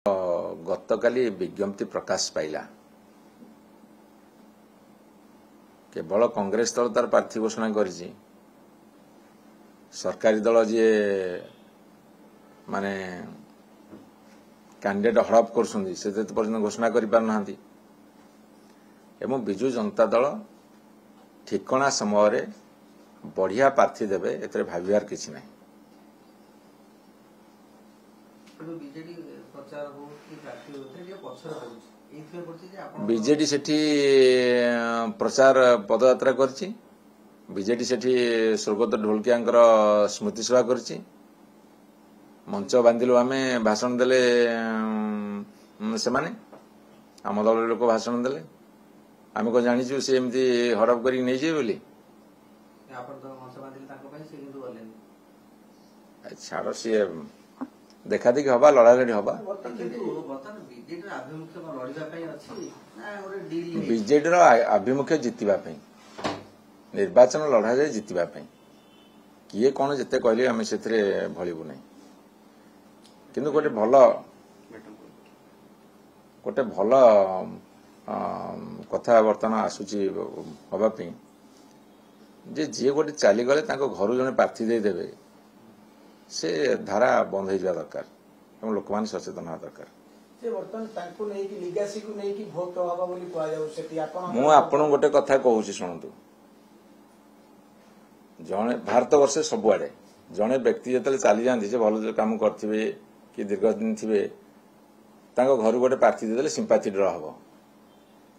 गतकाली विज्ञप्ति प्रकाश पाइला केवल कांग्रेस दल तार प्रार्थी घोषणा करिछि सरकारी दल जी माने कैंडिडेट हड़प कर घोषणा कर पारना एवं बिजु जनता दल ठिकणा समय बढ़िया प्रार्थी देवे एतरे भावियार किछि नै। बीजेडी सेठी प्रचार पदयात्रा करछि बीजेडी सेठी स्वर्गत ढोलकिया स्मृति सभा करछि मंच बांधिलु आमे भाषण देले से माने आम दल लोक भाषण देले आमे को जानिछु से एमती हड़प करी नै जे बोली छाड़ सी देखा देखी हवा लड़ालड़ी हवा बीजेडी आभिमुख्य जितवा निर्वाचन लड़ा जाए जितवा किए कौन जिते कहले आम से भलू ना किंतु गोटे भल कथा बर्तमान आसूची हवापी जे जी गोटे चलीगले घर जड़े प्रार्थी देदेवे से धारा बंद हो दरकार लोक मैंने सचेतन हवा दरकार। मुझे गोटे कथा कहूँ शुणु जड़े भारत वर्ष सबुआड़े जड़े व्यक्ति जो चली जाती भल कम करेंगे कि दीर्घ दिन थे घर गोटे प्रार्थी देदेले सिंपाथी ड्र हम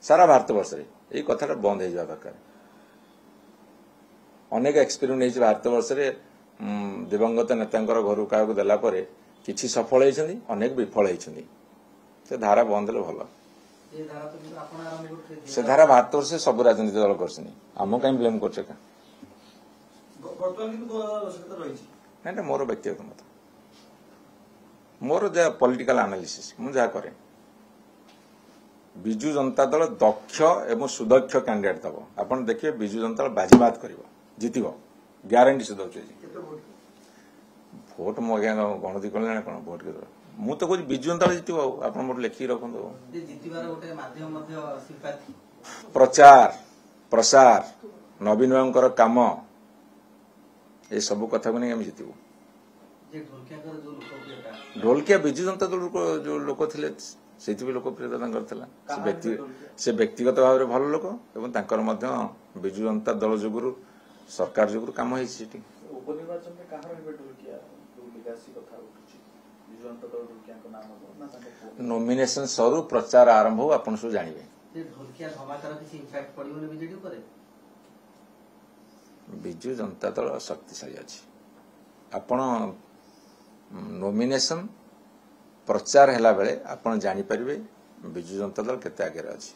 सारा भारत वर्ष यही कथा बंद हो दरकार। अनेक एक्सपेरिमेंट भारत वर्ष दिवंगत नेता घर क्या देला किसी सफल होती अनेक विफल होती से धारा बंद हेल्ले भल से धारा भारत वर्ष सब राजनीतिक दल करम कहीं ब्लेम कर मोर व्यक्तिगत मत मोर जहाँ पॉलिटिकल एनालिसिस मुझे करे बिजु जनता दल दक्ष एवं सुदक्ष कैंडिडेट दब आप देखिए बिजु जनता दल बाजीमात कर जितब ग्यारंटी से दौर भोट मो गणति कले कौन भोट के मु तो कह बिजु जनता दल जितब आप मोट लिखिक रखु प्रचार प्रसार नवीन बाबू काम ये सब कथा को नहीं आम जितबू ढोलकिया बिजु जनता दल जो लोक थे से लोकप्रियता से व्यक्तिगत भाव में भल लोक बिजु जनता दल जुगुरु सरकार जुगुरु काम नॉमिनेशन सरू प्रचार आरंभ हो आप सब जानवे बिजु जनता दल शक्तिशाली अच्छी आपण नॉमिनेशन प्रचार हैला बेले आपण जानी परिबे बिजु जनता दल केते आगे अछि।